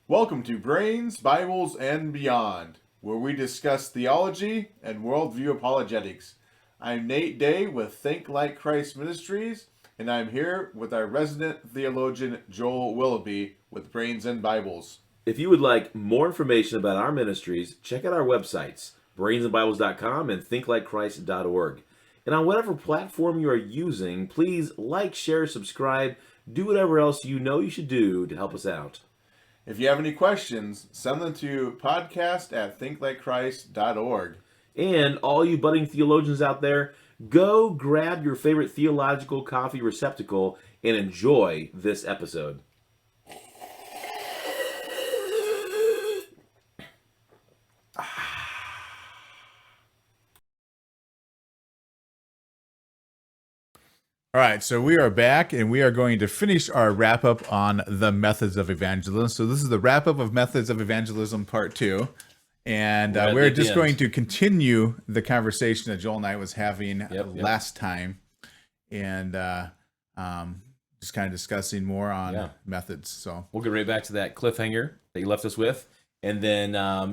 Welcome to Brains, Bibles, and Beyond, where we discuss theology and worldview apologetics. I'm Nate Day with Think Like Christ Ministries, and I'm here with our resident theologian Joel Willoughby with Brains and Bibles. If you would like more information about our ministries, check out our websites, brainsandbibles.com and thinklikechrist.org. And on whatever platform you are using, please like, share, subscribe, do whatever else you know you should do to help us out. If you have any questions, send them to podcast@thinklikechrist.org. And all you budding theologians out there, go grab your favorite theological coffee receptacle and enjoy this episode. All right, so we are back, and we are going to finish our wrap-up on the methods of evangelism. So this is the wrap-up of Methods of Evangelism Part 2. And we're just going to continue the conversation that Joel and I was having last time. And just kind of discussing more on methods. So we'll get right back to that cliffhanger that you left us with. And then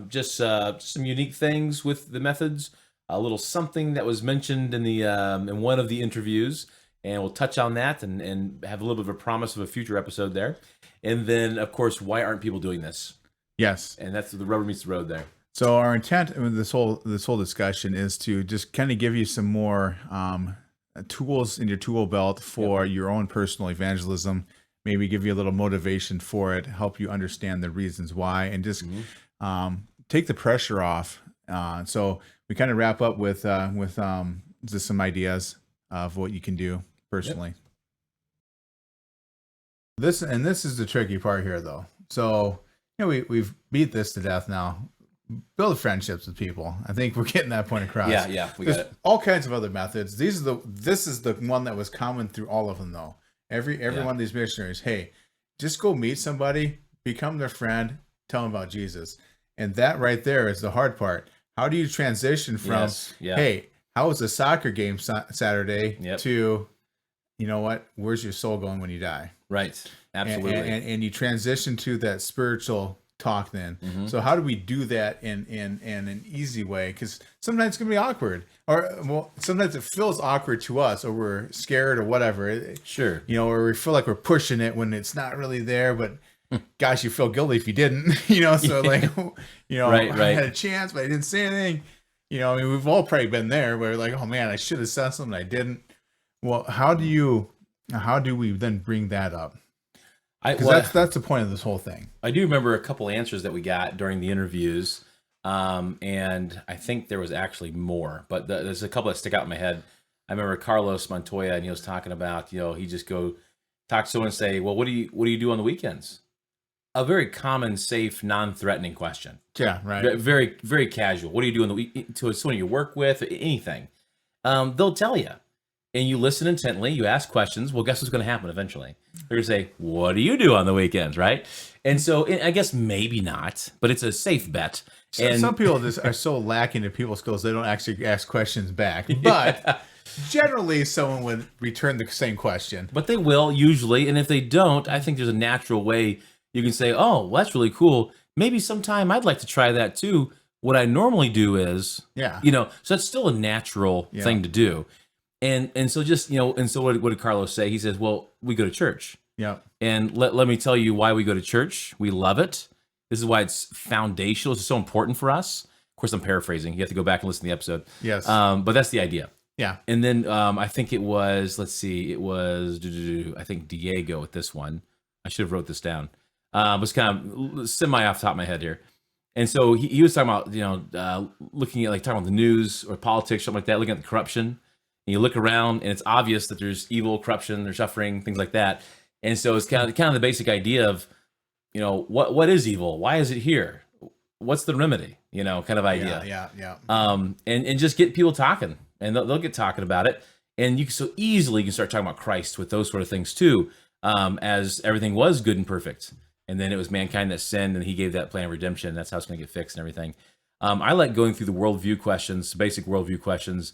just some unique things with the methods. A little something that was mentioned in the in one of the interviews. And we'll touch on that and have a little bit of a promise of a future episode there. And then, of course, why aren't people doing this? Yes. And that's the rubber meets the road there. So our intent with this whole discussion is to just kind of give you some more tools in your tool belt for your own personal evangelism. Maybe give you a little motivation for it, help you understand the reasons why, and just take the pressure off. So we kind of wrap up with just some ideas of what you can do personally. This is the tricky part here, though. So we've beat this to death now. Build friendships with people. I think we're getting that point across. We got it. All kinds of other methods. This is the one that was common through all of them, though. Every one of these missionaries, hey, just go meet somebody, become their friend, tell them about Jesus. And that right there is the hard part. How do you transition from, hey, how was the soccer game Saturday to, you know what, where's your soul going when you die? Right. Absolutely. And you transition to that spiritual talk then. So how do we do that in an easy way? Because sometimes it's going to be awkward. Or sometimes it feels awkward to us, or we're scared or whatever. Sure. Or we feel like we're pushing it when it's not really there, but gosh, you feel guilty if you didn't. So right. I had a chance, but I didn't say anything. We've all probably been there where like, oh man, I should have said something, I didn't. Well, how do we then bring that up? Because that's the point of this whole thing. I do remember a couple answers that we got during the interviews, and I think there was actually more, but there's a couple that stick out in my head. I remember Carlos Montoya, and he was talking about, he just go talk to someone and say, well, what do you do on the weekends? A very common, safe, non-threatening question. Yeah, right. Very, very casual. What do you do on the week to someone you work with? Anything. They'll tell you. And you listen intently. You ask questions. Well, guess what's going to happen eventually? They're going to say, what do you do on the weekends, right? And so I guess maybe not, but it's a safe bet. And some people just are so lacking in people skills, they don't actually ask questions back. But generally, someone would return the same question. But they will, usually. And if they don't, I think there's a natural way you can say, oh, well, that's really cool. Maybe sometime I'd like to try that too. What I normally do is, so it's still a natural thing to do. And so just, and so what did Carlos say? He says, well, we go to church. Yeah. And let me tell you why we go to church. We love it. This is why it's foundational. It's so important for us. Of course, I'm paraphrasing. You have to go back and listen to the episode. Yes. But that's the idea. Yeah. And then I think it was, I think Diego with this one. I should have wrote this down. It was kind of semi off the top of my head here. And so he was talking about, looking at talking about the news or politics, something like that, looking at the corruption. And you look around and it's obvious that there's evil, corruption, there's suffering, things like that. And so it's kind of the basic idea of, what is evil? Why is it here? What's the remedy? Kind of idea. Yeah. And just get people talking, and they'll get talking about it. And you can so easily start talking about Christ with those sort of things too, as everything was good and perfect. And then it was mankind that sinned, and he gave that plan of redemption. That's how it's going to get fixed and everything. I like going through the worldview questions, basic worldview questions,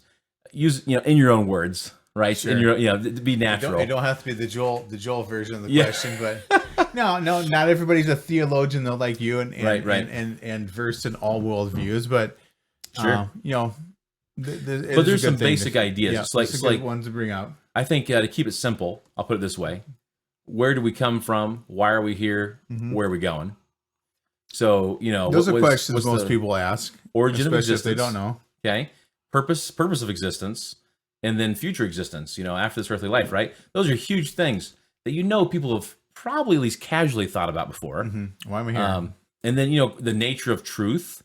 use, in your own words, right? Sure. And you're, to be natural. It don't have to be the Joel version of the question, but no, not everybody's a theologian though, like you, and Right. and versed in all worldviews, but Sure. but there's some basic ideas. Yeah, It's like ones to bring out. I think to keep it simple, I'll put it this way: where do we come from? Why are we here? Where are we going? So those are questions most people ask. Origin of especially existence. if they don't know. Okay, purpose of existence, and then future existence. After this earthly life, right? Those are huge things that people have probably at least casually thought about before. Why am I here? And then the nature of truth.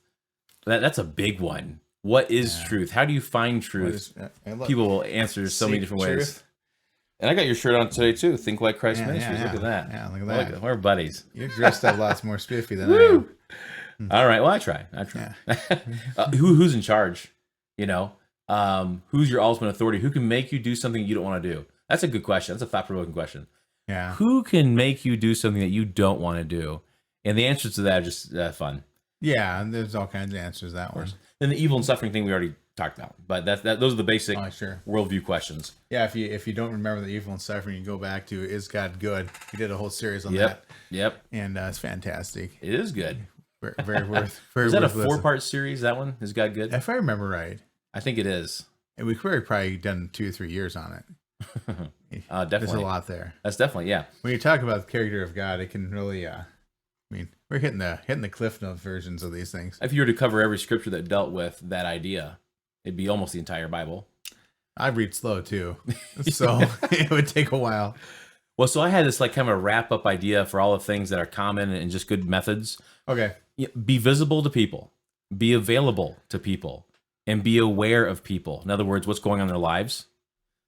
That's a big one. What is truth? How do you find truth? People will answer so many different ways. And I got your shirt on today too. Think like Christ Ministries. Look at that. Yeah, look at that. We're buddies. You're dressed up lots more spiffy than I am. All right. Well, I try. Yeah. Who's in charge? Who's your ultimate authority? Who can make you do something you don't want to do? That's a good question. That's a thought-provoking question. Yeah. Who can make you do something that you don't want to do? And the answers to that are just fun. Yeah, and there's all kinds of answers to that one. And the evil and suffering thing we already talked about, but those are the basic worldview questions. Yeah, if you don't remember the evil and suffering, you go back to Is God Good? We did a whole series on that. Yep. And it's fantastic. It is good. Very worth. Is that a 4-part series? That one Is God Good? If I remember right, I think it is. And we could have probably done 2 or 3 years on it. Definitely, there's a lot there. That's definitely When you talk about the character of God, it can really. We're hitting the Cliff Note versions of these things. If you were to cover every scripture that dealt with that idea, it'd be almost the entire Bible. I read slow too, so it would take a while. Well, so I had this kind of a wrap up idea for all the things that are common and just good methods. Okay. Be visible to people, be available to people, and be aware of people. In other words, what's going on in their lives,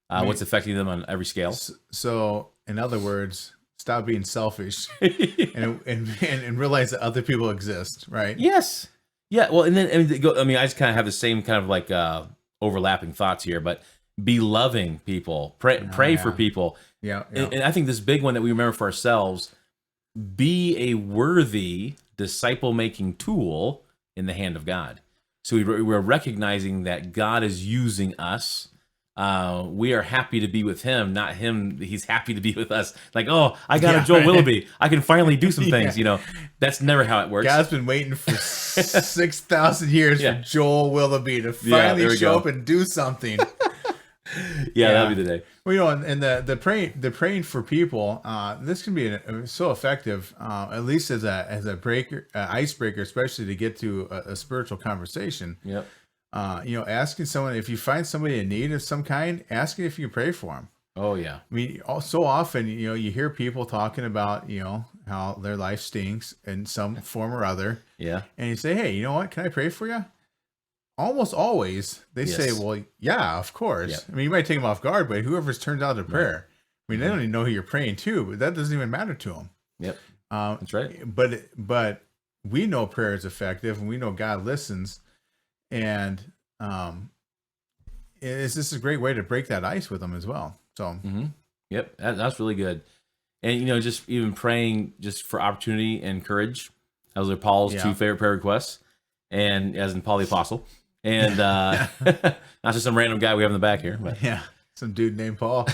what's affecting them on every scale. So, in other words, stop being selfish and realize that other people exist, right? Yes. Yeah. Well, and then I just kind of have the same kind of overlapping thoughts here, but be loving people, pray for people. Yeah. And I think this big one that we remember for ourselves: be a worthy disciple-making tool in the hand of God. So we're recognizing that God is using us. We are happy to be with him, not him. He's happy to be with us. Like, oh, I got a Joel Willoughby. I can finally do some things. That's never how it works. God's been waiting for 6,000 years for Joel Willoughby to finally show up and do something. That'd be the day. Well, and the praying for people, this can be so effective, at least as a icebreaker, especially to get to a spiritual conversation. Yep. Asking someone, if you find somebody in need of some kind, asking if you can pray for them. Oh yeah. I mean, so often, you hear people talking about, how their life stinks in some form or other. Yeah. And you say, hey, you know what? Can I pray for you? Almost always they say, well, yeah, of course. Yep. I mean, you might take them off guard, but whoever's turned out to prayer, I mean, they don't even know who you're praying to, but that doesn't even matter to them. Yep. That's right. But we know prayer is effective, and we know God listens. And it's just a great way to break that ice with them as well. So, Yep, that's really good. And just even praying just for opportunity and courage. Those are Paul's 2 favorite prayer requests, and as in Paul the Apostle, and not just some random guy we have in the back here, but some dude named Paul.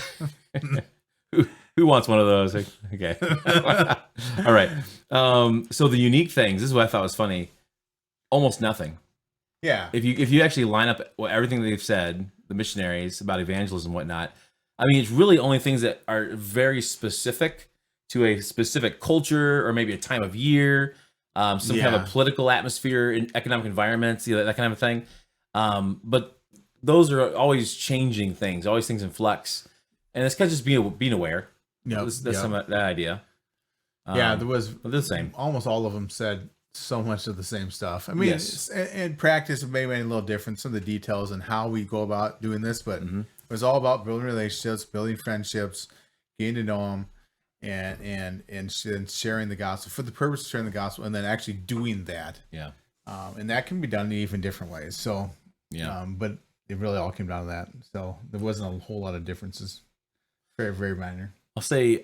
Who wants one of those? Okay, all right. So the unique things. This is what I thought was funny. Almost nothing. Yeah. If you actually line up everything they've said, the missionaries about evangelism and whatnot, I mean, it's really only things that are very specific to a specific culture or maybe a time of year, some kind of a political atmosphere, in economic environments, that kind of a thing. But those are always changing things, always things in flux, and it's kind of just being aware. Yeah, that's some of that idea. There was the same. Almost all of them said so much of the same stuff. I mean, in practice, it may be a little different, some of the details and how we go about doing this, but it was all about building relationships, building friendships, getting to know them, and sharing the gospel for the purpose of sharing the gospel, and then actually doing that. Yeah. And that can be done in even different ways. So, but it really all came down to that. So there wasn't a whole lot of differences. Very, very minor. I'll say,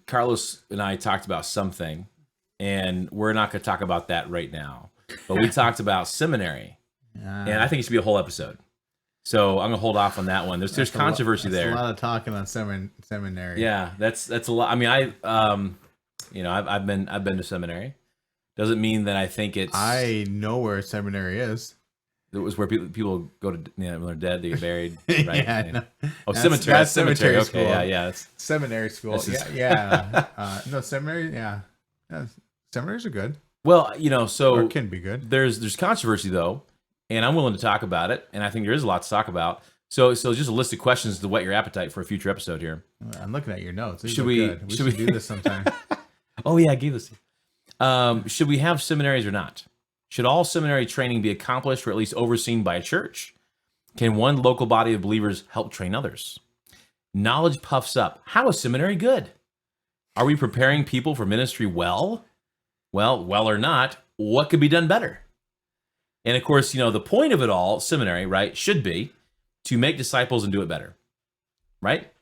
Carlos and I talked about something, and we're not going to talk about that right now, but we talked about seminary, and I think it should be a whole episode. So I'm gonna hold off on that one. There's controversy That's there. a lot of talking on seminary. Yeah, that's a lot. I mean, I've been to seminary. Doesn't mean that I think it's. I know where seminary is. It was where people go to, when they're dead, they get buried. Right? Yeah, no. Oh, That's- cemetery. that's Cemetery. cemetery Okay, school. yeah. That's, Seminary school. This is- No, seminary. Yeah. Seminaries are good, well, so or can be good. there's controversy though, and I'm willing to talk about it, and I think there is a lot to talk about. So just a list of questions to whet your appetite for a future episode here. I'm looking at your notes. These Should look we- good. We should should we- do this sometime. Oh yeah, I gave this. Should we have seminaries or not? Should all seminary training be accomplished or at least overseen by a church? Can one local body of believers help train others? Knowledge puffs up. How is seminary good? Are we preparing people for ministry well? Well or not, what could be done better? And of course, the point of it all, seminary, right, should be to make disciples and do it better. Right?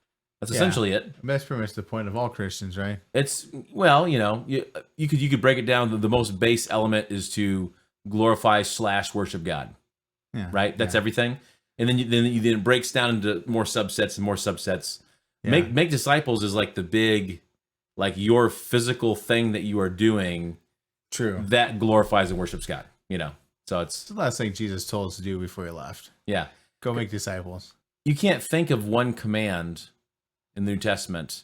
That's Yeah. essentially it. That's pretty much the point of all Christians, right? It's you could break it down. The most base element is to glorify / worship God, Yeah. right? That's yeah. everything. And then it breaks down into more subsets and more subsets. Yeah. Make disciples is like the big, like your physical thing that you are doing True. that glorifies and worships God. So it's It's the last thing Jesus told us to do before he left. yeah. Go make disciples. You can't think of one command in the New Testament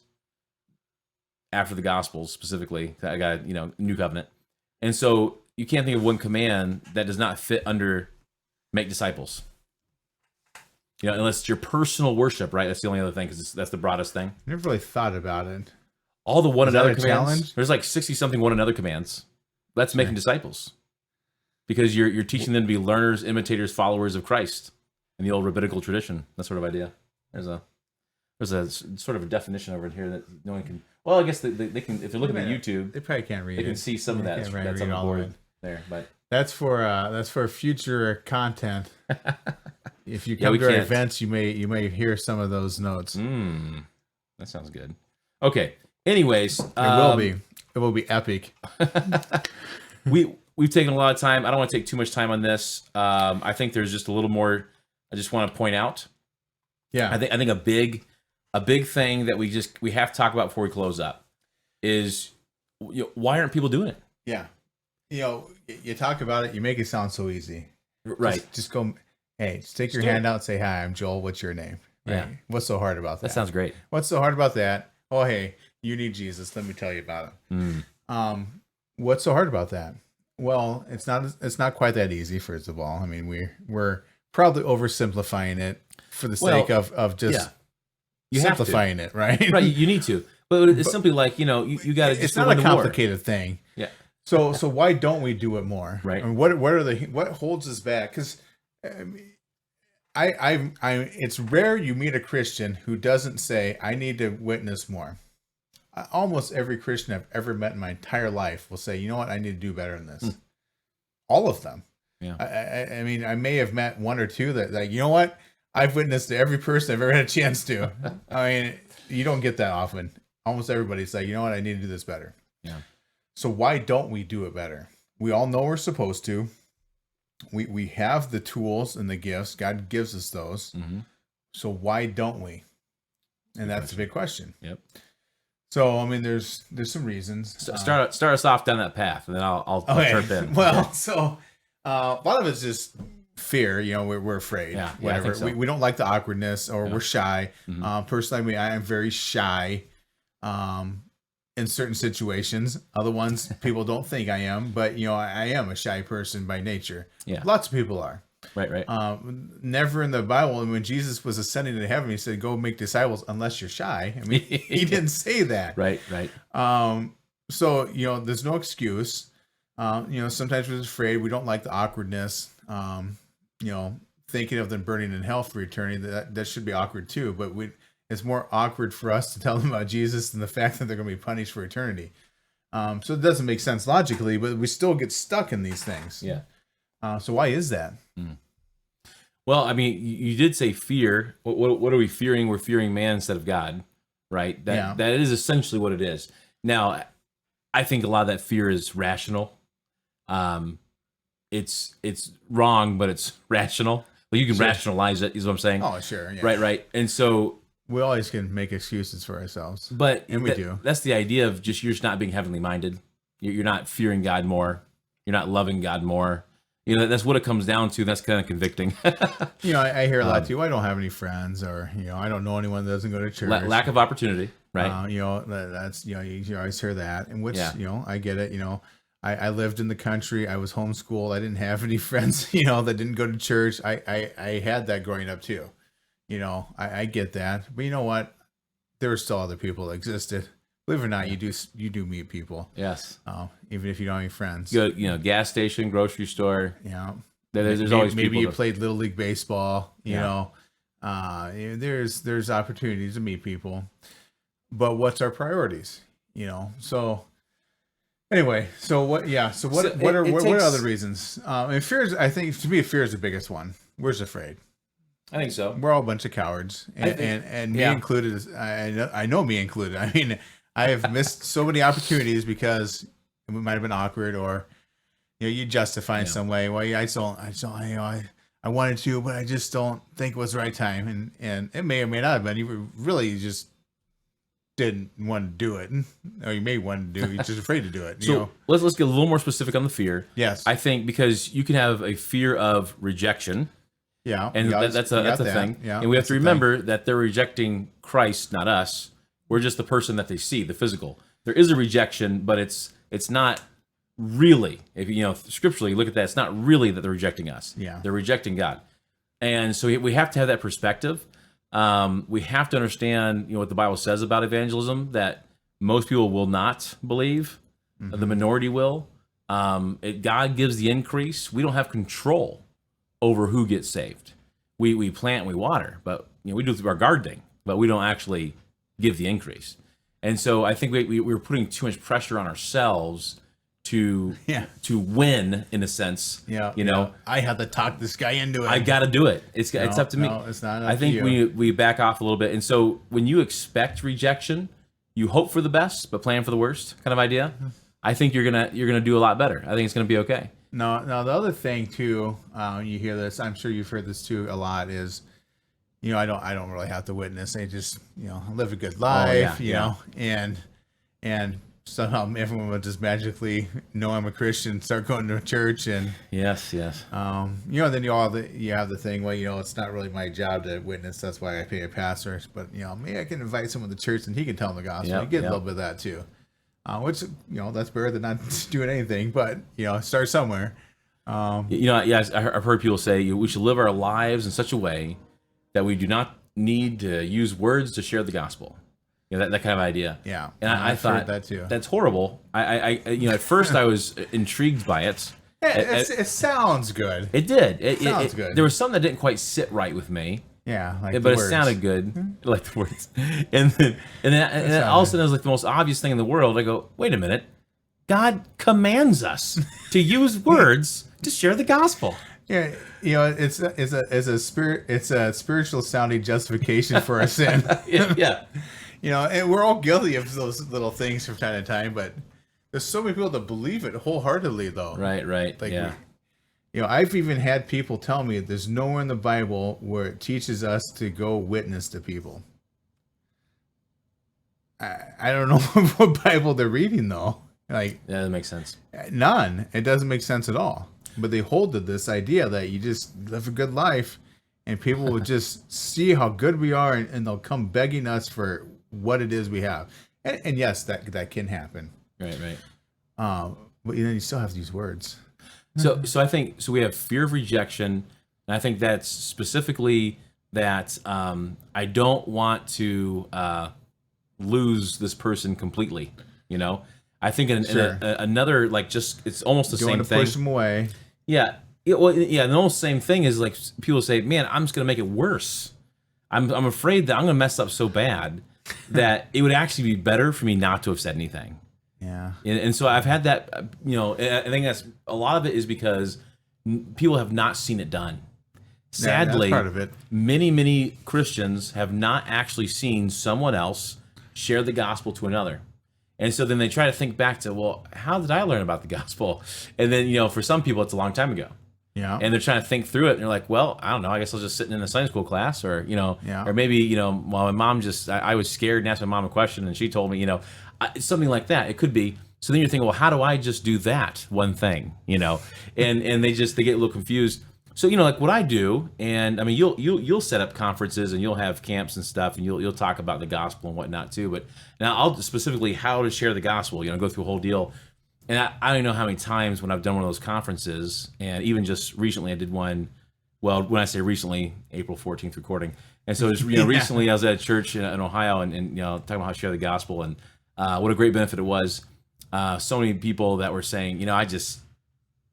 after the Gospels specifically. I got New Covenant, and so you can't think of one command that does not fit under make disciples. Unless it's your personal worship, right? That's the only other thing because that's the broadest thing. I never really thought about it. All the one Is that another a commands. challenge? There's like 60 something one another commands. That's making disciples because you're teaching them to be learners, imitators, followers of Christ in the old rabbinical tradition. That sort of idea. There's a sort of a definition over here that no one can. Well, I guess they can if they're looking at YouTube, They probably can't read they it. can see some of that. They can't That's read on the all of board it. there. But That's for future content. If you Yeah, come we to our can't. events, you may hear some of those notes. that sounds good. Okay. Anyways, It will be. It will be epic. we've taken a lot of time. I don't want to take too much time on this. I think there's just a little more. I just want to point out. Yeah. I think a big thing that we have to talk about before we close up is why aren't people doing it? Yeah. You talk about it, you make it sound so easy. Right. Just go, hey, stick your Just do hand out and say, hi, I'm Joel. What's your name? Right? Yeah. What's so hard about that? That sounds great. What's so hard about that? Oh, hey, you need Jesus. Let me tell you about it. What's so hard about that? Well, it's not quite that easy, first of all. I mean, we're probably oversimplifying it for the sake of just You have to. simplifying it, right? Right. You need to. But it's simply like, you got to just It's not win a the war. complicated thing. Yeah. So why don't we do it more? Right. I mean, what holds us back? Because it's rare you meet a Christian who doesn't say, I need to witness more. Almost every Christian I've ever met in my entire life will say, you know what, I need to do better than this. All of them. Yeah. I mean, I may have met one or two that like, you know what, I've witnessed to every person I've ever had a chance to. I mean, you don't get that often. Almost everybody's like, you know what, I need to do this better. Yeah. So why don't we do it better? We all know we're supposed to. We have the tools and the gifts. God gives us those. Mm-hmm. So why don't we? And that's a big question. Yep. So I mean, there's some reasons. Start us off down that path, and then I'll chirp in. Well, so a lot of it's just fear. We're afraid. Yeah, I whatever. think so. We don't like the awkwardness, or we're shy. Mm-hmm. Personally, I am very shy. In certain situations, other ones people don't think I am, but I am a shy person by nature. Yeah. Lots of people are. Right. Never in the Bible, and when Jesus was ascending to heaven, he said, "Go make disciples," unless you're shy. I mean, he didn't say that. Right. So there's no excuse. Sometimes we're afraid. We don't like the awkwardness. Thinking of them burning in hell for eternity, that should be awkward too. But it's more awkward for us to tell them about Jesus than the fact that they're going to be punished for eternity. So it doesn't make sense logically, but we still get stuck in these things. Yeah. So why is that? Well, I mean, you did say fear. What are we fearing? We're fearing man instead of God, right? That is essentially what it is. Now, I think a lot of that fear is rational. It's wrong, but it's rational. Like you can rationalize it, is what I'm saying. Oh, sure. Yeah. Right. And so We always can make excuses for ourselves. but And we do. That's the idea of just you're just not being heavenly minded. You're not fearing God more. You're not loving God more. You know, that's what it comes down to. That's kind of convicting. You know, I hear a lot too. I don't have any friends, or you know, I don't know anyone that doesn't go to church. Lack of opportunity, right? You know, that's you know, you always hear that, and which Yeah. you know, I get it. You know, I lived in the country. I was homeschooled. I didn't have any friends. You know, that didn't go to church. I had that growing up too. You know, I get that, but you know what? There were still other people that existed. Believe it or not, you do meet people. Yes. Even if you don't have any friends. You know, gas station, grocery store. Yeah. There's always maybe people you that- played little league baseball. You Yeah. know, there's opportunities to meet people, but what's our priorities? You know, so anyway, so what? Yeah, so what? So what are it what takes- are other reasons? And fear is, I think, to me, fear is the biggest one. We're just afraid. I think so. We're all a bunch of cowards, and me included. I know me included. I mean, I have missed so many opportunities because it might have been awkward, or you know, you justify in some way. Well, I wanted to, but I just don't think it was the right time, and it may or may not have been. You really just didn't want to do it, or you may want to do. You're just afraid to do it. You So know? let's get a little more specific on the fear. Yes. I think because you can have a fear of rejection, Yeah, and that's a thing. Yeah, and we have that's to a thing. remember that they're rejecting Christ, not us. We're just the person that they see, the physical. There is a rejection, but it's not really. If you know scripturally, look at that. It's not really that they're rejecting us. Yeah. They're rejecting God, and so we have to have that perspective. We have to understand, what the Bible says about evangelism. That most people will not believe. Mm-hmm. The minority will. God gives the increase. We don't have control over who gets saved. We plant and we water, but we do it through our gardening, but we don't actually give the increase. And so I think we're putting too much pressure on ourselves to win, in a sense. Yeah, yeah. I had to talk this guy into it. I got to do it. It's up to me. No, it's not up I think to you. we back off a little bit. And so when you expect rejection, you hope for the best but plan for the worst kind of idea. I think you're gonna do a lot better. I think it's gonna be okay. No, the other thing too, you hear this. I'm sure you've heard this too a lot. Is I don't really have to witness. I just live a good life. Know, and somehow everyone will just magically know I'm a Christian, start going to church, and yes. then you have the thing. Well, it's not really my job to witness. That's why I pay a pastor. But maybe I can invite someone to church and he can tell them the gospel. You get a little bit of that too. Which that's better than not doing anything, but start somewhere. Yes, I've heard people say we should live our lives in such a way that we do not need to use words to share the gospel. That kind of idea. Yeah, and I thought that too. That's horrible. I at first I was intrigued by it. It sounds good. It did. It sounds good. There was something that didn't quite sit right with me. Yeah, but it sounded good, like the words. And then all of a sudden, it was like the most obvious thing in the world. I go, wait a minute, God commands us to use words to share the gospel. Yeah, it's a spiritual sounding justification for our sin. Yeah. And we're all guilty of those little things from time to time, but there's so many people that believe it wholeheartedly, though. Right. Like, yeah. I've even had people tell me there's nowhere in the Bible where it teaches us to go witness to people. I don't know what Bible they're reading, though. Like, Yeah, that makes sense. none. It doesn't make sense at all. But they hold to this idea that you just live a good life and people will just see how good we are and they'll come begging us for what it is we have. And yes, that can happen. Right. But then you still have to use words. So I think we have fear of rejection, and I think that's specifically that I don't want to lose this person completely. I think another it's almost the same thing. Push them away. Yeah. The almost same thing is like people say, man, I'm just gonna make it worse. I'm afraid that I'm gonna mess up so bad that it would actually be better for me not to have said anything. Yeah. And so I've had that, I think that's a lot of it is because people have not seen it done. Sadly, that's part of it. Many Christians have not actually seen someone else share the gospel to another. And so then they try to think back to, well, how did I learn about the gospel? And then, for some people, it's a long time ago. Yeah. And they're trying to think through it. And they're like, well, I don't know. I guess I'll just sit in a Sunday school class, or, Yeah. or maybe, well, my mom I was scared and asked my mom a question and she told me, something like that. It could be. So then you're thinking, well, how do I just do that one thing, and they get a little confused. So, like what I do, and I mean, you'll set up conferences and you'll have camps and stuff, and you'll talk about the gospel and whatnot too. But now I'll specifically how to share the gospel, go through a whole deal. And I don't know how many times when I've done one of those conferences, and even just recently I did one. Well, when I say recently, April 14th recording. And so just, recently I was at a church in Ohio and talking about how to share the gospel, and what a great benefit it was. So many people that were saying, I just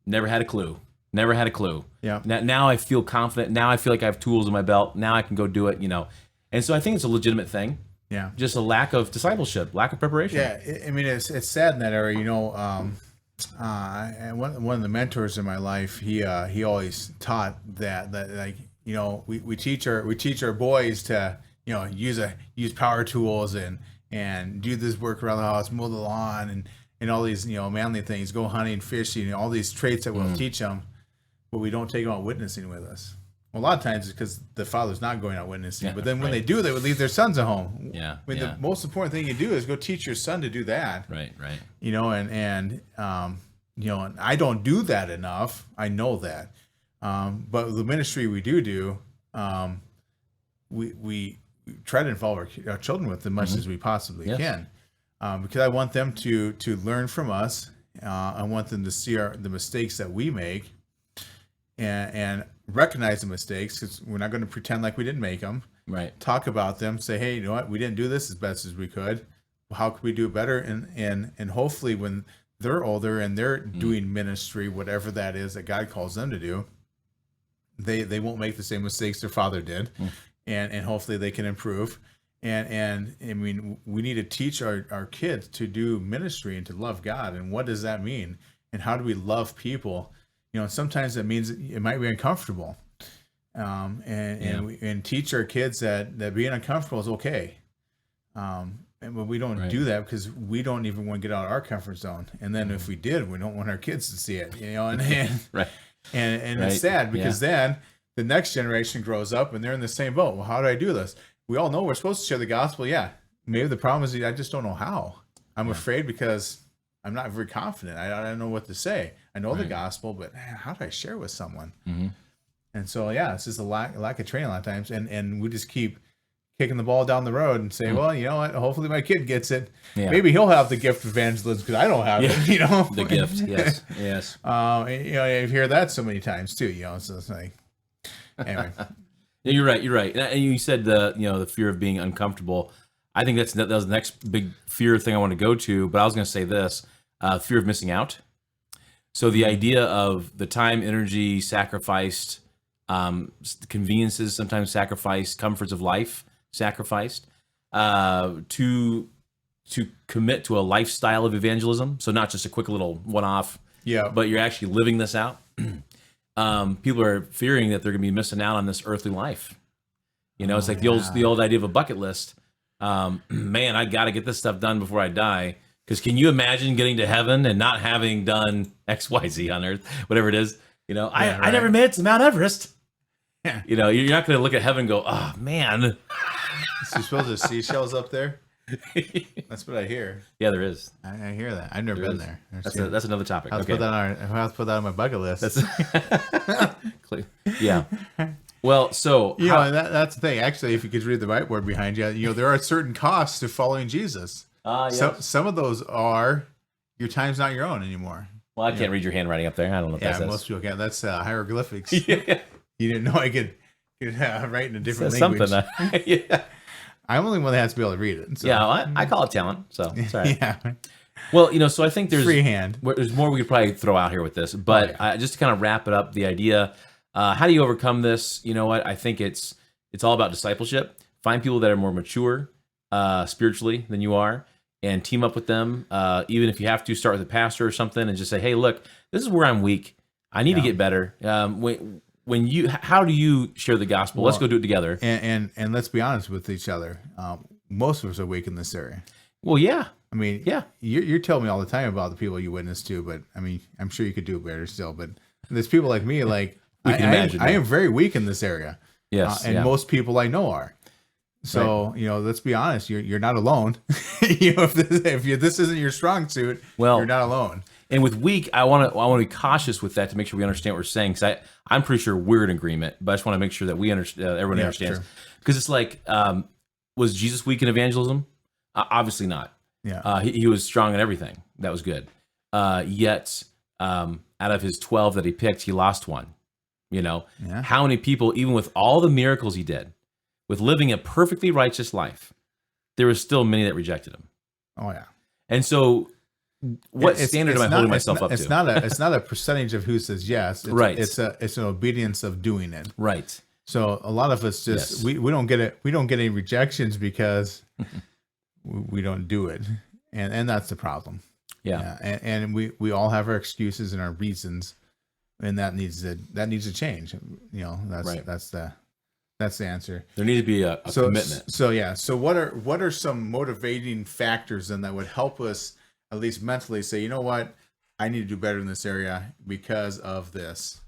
never had a clue. Never had a clue. Yeah. Now I feel confident. Now I feel like I have tools in my belt. Now I can go do it, And so I think it's a legitimate thing. Yeah. Just a lack of discipleship, lack of preparation. Yeah. I mean, it's sad in that area, and one of the mentors in my life, he always taught that like, we teach our boys to, use power tools and do this work around the house, mow the lawn and all these, manly things, go hunting, fishing, all these traits that we'll teach them, but we don't take them out witnessing with us. Well, a lot of times it's because the father's not going out witnessing, but then when they do, they would leave their sons at home. Yeah. I mean, the most important thing you do is go teach your son to do that. Right. And I don't do that enough. I know that. But the ministry we do, we try to involve our children with as much as we possibly can. Because I want them to learn from us. I want them to see the mistakes that we make and recognize the mistakes, because we're not going to pretend like we didn't make them. Right. Talk about them. Say, hey, you know what? We didn't do this as best as we could. How could we do it better? And hopefully when they're older and they're doing ministry, whatever that is that God calls them to do, they won't make the same mistakes their father did. And hopefully they can improve. And I mean, we need to teach our kids to do ministry and to love God. And what does that mean? And how do we love people? Sometimes it means it might be uncomfortable. And teach our kids that being uncomfortable is okay. But we don't do that because we don't even want to get out of our comfort zone. And then if we did, we don't want our kids to see it, Right. And it's sad because then the next generation grows up and they're in the same boat. Well, how do I do this? We all know we're supposed to share the gospel. Yeah. Maybe the problem is I just don't know how. I'm afraid because I'm not very confident. I don't know what to say. I know the gospel, but how do I share with someone? And so, it's just a lack of training a lot of times. And we just keep kicking the ball down the road and say, well, you know what? Hopefully my kid gets it. Yeah. Maybe he'll have the gift of evangelism because I don't have it, The gift, yes. You hear that so many times too, so it's like, anyway. Yeah, you're right. And you said the fear of being uncomfortable. I think that was the next big fear thing I want to go to, but I was going to say this, fear of missing out. So the idea of the time, energy sacrificed, conveniences sometimes sacrificed, comforts of life sacrificed, to commit to a lifestyle of evangelism. So not just a quick little one-off, but you're actually living this out. People are fearing that they're going to be missing out on this earthly life. It's like the old idea of a bucket list. Man, I got to get this stuff done before I die. Because can you imagine getting to heaven and not having done X, Y, Z on earth, whatever it is? I never made it to Mount Everest. Yeah. You're not going to look at heaven and go, oh, man. So you're supposed to seashells up there? That's what I hear. Yeah, there is. I hear that. I've never been there. That's another topic. I'll have to put that on my bucket list. Yeah. Well, so and that's the thing. Actually, if you could read the whiteboard behind you, there are certain costs to following Jesus. Yes. Some of those are your time's not your own anymore. Well, I can't read your handwriting up there. I don't know what that says. Most people can't. That's hieroglyphics. Yeah. You didn't know I could write in a different language. Something. Yeah. I'm the only one that has to be able to read it. So. Yeah, I call it talent. So it's all right. Yeah. Well, so I think there's freehand. There's more we could probably throw out here with this, but just to kind of wrap it up, the idea, how do you overcome this? You know what? I think it's all about discipleship. Find people that are more mature spiritually than you are, and team up with them. Even if you have to start with a pastor or something, and just say, hey, look, this is where I'm weak. I need to get better. How do you share the gospel? Let's go do it together. And let's be honest with each other. Most of us are weak in this area. Well, yeah. I mean, you're telling me all the time about the people you witness to, but I mean, I'm sure you could do it better still. But there's people like me, like We can imagine, I yeah. am very weak in this area. Yes, And yeah. most people I know are. So, let's be honest, you're not alone. If this isn't your strong suit, Well, you're not alone. And with weak, I want to be cautious with that to make sure we understand what we're saying. Because I'm pretty sure we're in agreement, but I just want to make sure that we understand. Everyone Yeah, understands. sure. Because it's like, was Jesus weak in evangelism? Obviously not. Yeah. He was strong in everything. That was good. Yet, out of his 12 that he picked, he lost one. Yeah. How many people, even with all the miracles he did, with living a perfectly righteous life, there were still many that rejected him. Oh yeah. And so, what standard am I holding myself up it's to? It's not a percentage of who says yes. Right. It's an obedience of doing it. Right. So a lot of us just we don't get it. We don't get any rejections because we don't do it, and that's the problem. Yeah. And we all have our excuses and our reasons, and that needs to change. Right. That's the answer. There needs to be a commitment. So what are some motivating factors then that would help us at least mentally say, you know what, I need to do better in this area because of this.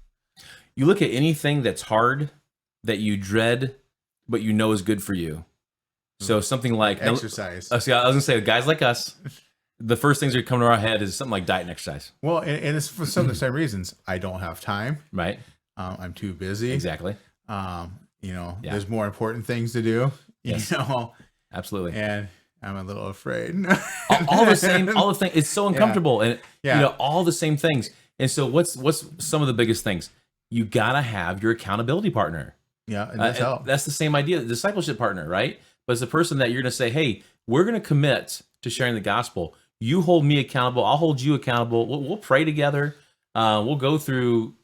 You look at anything that's hard, that you dread, but you know is good for you. So something like exercise. I was gonna say, guys like us, the first things that come to our head is something like diet and exercise. Well, and it's for some of the same reasons. I don't have time. Right. I'm too busy. Exactly. There's more important things to do. Yes. Absolutely. And I'm a little afraid. all the things. It's so uncomfortable, and all the same things. And so, what's some of the biggest things? You gotta have your accountability partner. Yeah, and that's the same idea, the discipleship partner, right? But it's the person that you're gonna say, hey, we're gonna commit to sharing the gospel. You hold me accountable. I'll hold you accountable. We'll pray together. We'll go through,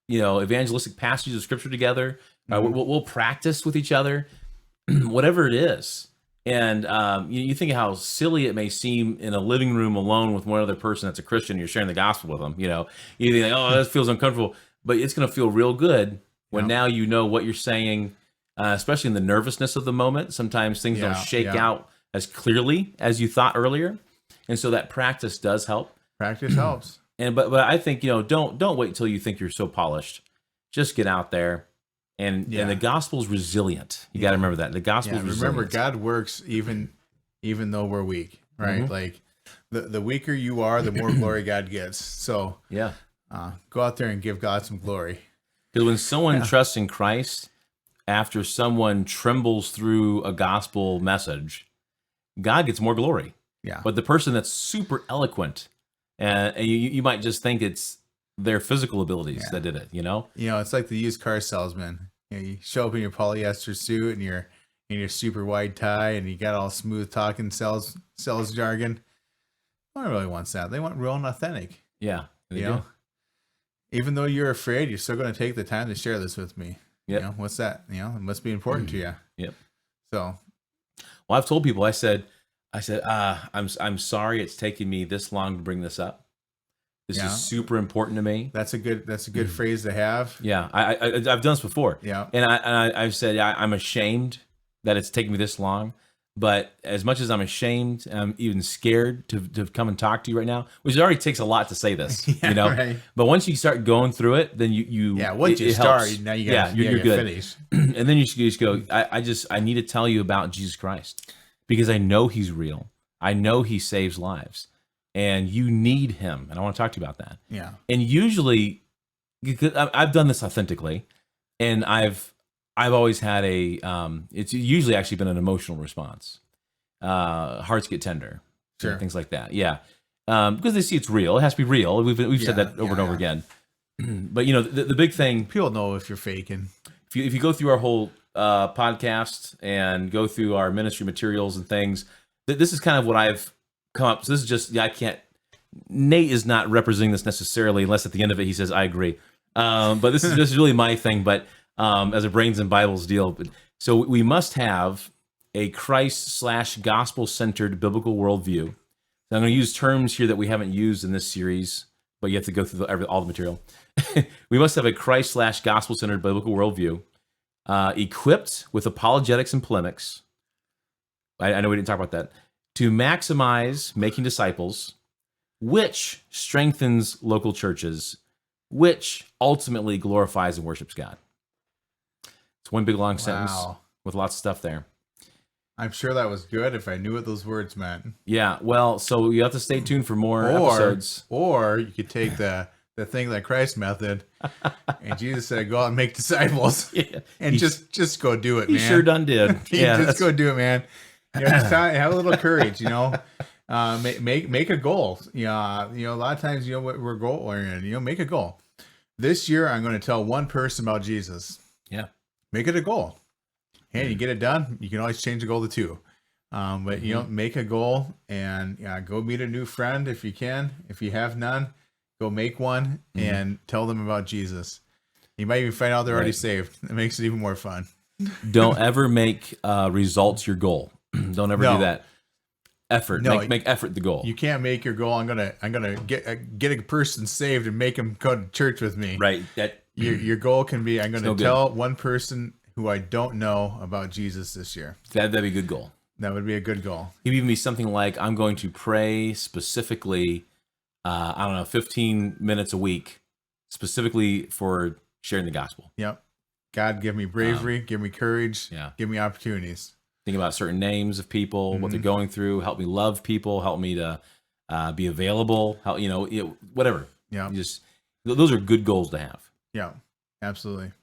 evangelistic passages of scripture together. We'll practice with each other, whatever it is. And you think of how silly it may seem in a living room alone with one other person that's a Christian. You're sharing the gospel with them. You think, oh, that feels uncomfortable, but it's going to feel real good when now you know what you're saying, especially in the nervousness of the moment. Sometimes things don't shake out as clearly as you thought earlier, and so that practice does help. Practice helps. But I think don't wait until you think you're so polished. Just get out there. And the gospel's resilient. You got to remember that. The gospel's resilient. Remember, God works even though we're weak, right? Mm-hmm. Like the weaker you are, the more glory God gets. So go out there and give God some glory. Because when someone trusts in Christ, after someone trembles through a gospel message, God gets more glory. Yeah. But the person that's super eloquent, and you might just think it's their physical abilities that did it, It's like the used car salesman. You show up in your polyester suit and your super wide tie, and you got all smooth talking sales jargon. No one really wants that. They want real and authentic. Yeah, they do. Even though you're afraid, you're still going to take the time to share this with me. Yep. What's that? It must be important to you. Yep. So, well, I've told people. I said, I'm sorry it's taking me this long to bring this up. This is super important to me. That's a good phrase to have. Yeah, I've done this before. Yeah, and I've said I'm ashamed that it's taken me this long. But as much as I'm ashamed, I'm even scared to come and talk to you right now, which already takes a lot to say this, Right. But once you start going through it, then once you start, helps. now you got you're good. Finish. And then you just go. I need to tell you about Jesus Christ because I know He's real. I know He saves lives. And you need Him, and I want to talk to you about that. Yeah. And usually, because I've done this authentically, and I've always had it's usually actually been an emotional response. Hearts get tender, sure, things like that. Yeah, because they see it's real. It has to be real. We've said that over and over again. But the big thing, people know if you're faking. If you go through our whole podcast and go through our ministry materials and things, this is kind of what I've come up. So this is just Nate is not representing this necessarily, unless at the end of it he says I agree. But this is really my thing. But as a brains and Bibles deal, so we must have a Christ/gospel centered biblical worldview. So I'm going to use terms here that we haven't used in this series, but you have to go through all the material. We must have a Christ/gospel centered biblical worldview, equipped with apologetics and polemics. I know we didn't talk about that. To maximize making disciples, which strengthens local churches, which ultimately glorifies and worships God. It's one big long sentence with lots of stuff there. I'm sure that was good if I knew what those words meant. Yeah, well, so you have to stay tuned for more episodes. Or you could take the thing like Christ method, and Jesus said, "Go out and make disciples," and just go do it, man. He sure done did. Just go do it, man. Just have a little courage, make a goal. A lot of times, we're goal oriented. Make a goal. This year, I'm going to tell one person about Jesus. Yeah, make it a goal. Hey, you get it done. You can always change the goal to 2. But make a goal and go meet a new friend if you can. If you have none, go make one and tell them about Jesus. You might even find out they're already saved. It makes it even more fun. Don't ever make results your goal. Don't ever do that. Effort. No, make effort the goal. You can't make your goal. I'm gonna get a person saved and make them go to church with me. Right. That your goal can be, I'm gonna tell one person who I don't know about Jesus this year. That'd be a good goal. That would be a good goal. It would even be something like, I'm going to pray specifically, 15 minutes a week, specifically for sharing the gospel. Yep. God, give me bravery, give me courage, give me opportunities. Think about certain names of people, what they're going through, help me love people, help me to be available, whatever. Yeah. Those are good goals to have. Yeah, absolutely.